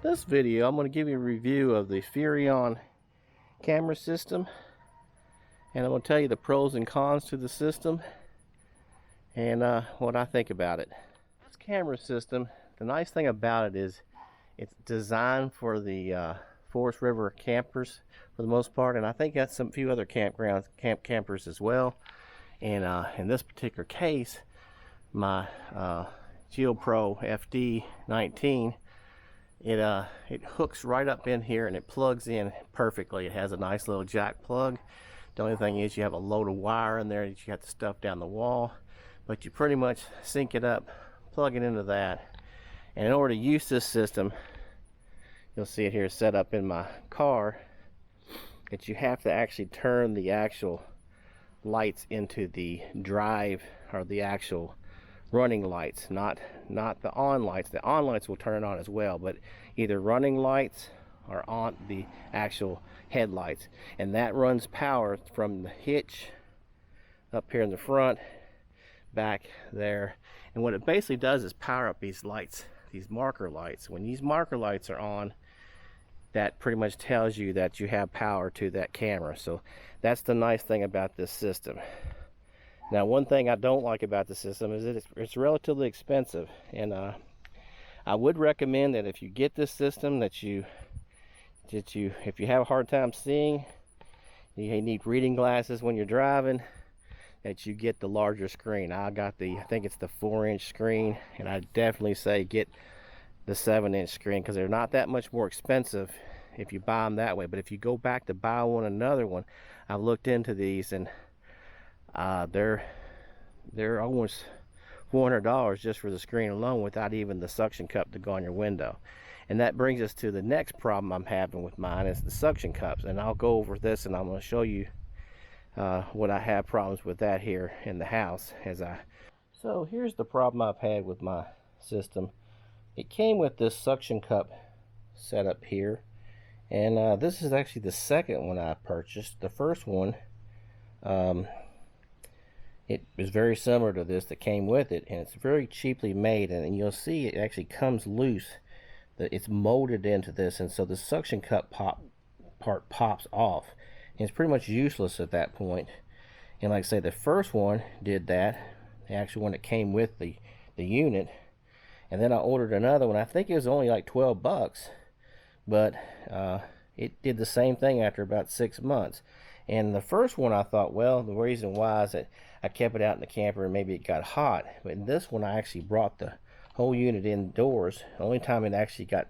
This video, I'm going to give you a review of the Furrion camera system, and I'm going to tell you the pros and cons to the system and what I think about it. This camera system, the nice thing about it is it's designed for the Forest River campers for the most part, and I think that's some few other campers as well. And in this particular case, my GeoPro FD19, it hooks right up in here and it plugs in perfectly. It has a nice little jack plug. The only thing is you have a load of wire in there that you have to stuff down the wall, but you pretty much sync it up, plug it into that. And in order to use this system, you'll see it here set up in my car, that you have to actually turn the actual lights into the drive, or the actual running lights, not the on lights. The on lights will turn on as well, but either running lights or on the actual headlights, and that runs power from the hitch up here in the front back there. And what it basically does is power up these lights, these marker lights. When these marker lights are on, that pretty much tells you that you have power to that camera. So that's the nice thing about this system. Now, one thing I don't like about the system is that it's relatively expensive, and I would recommend that if you get this system, that if you have a hard time seeing, you need reading glasses when you're driving, that you get the larger screen. I think it's the 4-inch screen, and I definitely say get the 7-inch screen, because they're not that much more expensive if you buy them that way. But if you go back to buy another one, I've looked into these, and they're almost $400 just for the screen alone, without even the suction cup to go on your window. And that brings us to the next problem I'm having with mine, is the suction cups. And I'll go over this, and I'm going to show you what I have problems with that here in the house. So here's the problem I've had with my system. It came with this suction cup setup here, and this is actually the second one I purchased. The first one, it is very similar to this that came with it, and it's very cheaply made, and you'll see it actually comes loose. It's molded into this, and so the suction cup part pops off, and it's pretty much useless at that point. And like I say, the first one did that, the actual one that came with the unit. And then I ordered another one. I think it was only like 12 bucks, but it did the same thing after about 6 months. And the first one, I thought, well, the reason why is that I kept it out in the camper and maybe it got hot. But in this one, I actually brought the whole unit indoors. The only time it actually got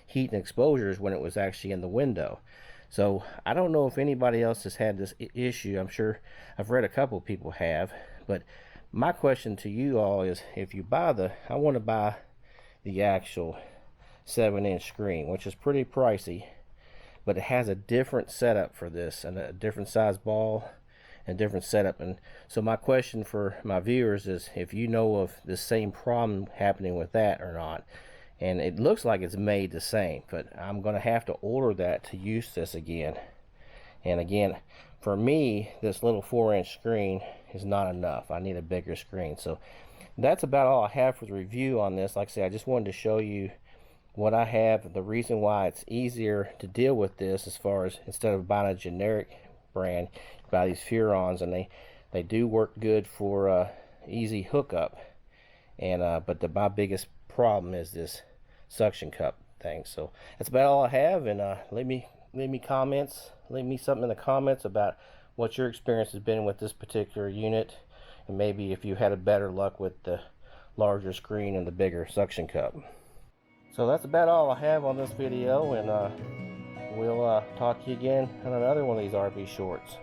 heat and exposure is when it was actually in the window. So I don't know if anybody else has had this issue. I'm sure I've read a couple of people have, but my question to you all is, if you buy I want to buy the actual 7-inch screen, which is pretty pricey, but it has a different setup for this, and a different size ball and different setup. And so my question for my viewers is if you know of the same problem happening with that or not. And it looks like it's made the same, but I'm going to have to order that to use this again. And again, for me, this little 4-inch screen is not enough. I need a bigger screen. So that's about all I have for the review on this. Like I said, I just wanted to show you what I have, the reason why it's easier to deal with this, as far as instead of buying a generic brand, you buy these Furrions, and they do work good for easy hookup. And but my biggest problem is this suction cup thing. So that's about all I have, and leave me comments, leave me something in the comments about what your experience has been with this particular unit, and maybe if you had a better luck with the larger screen and the bigger suction cup. So that's about all I have on this video, and we'll talk to you again on another one of these RV shorts.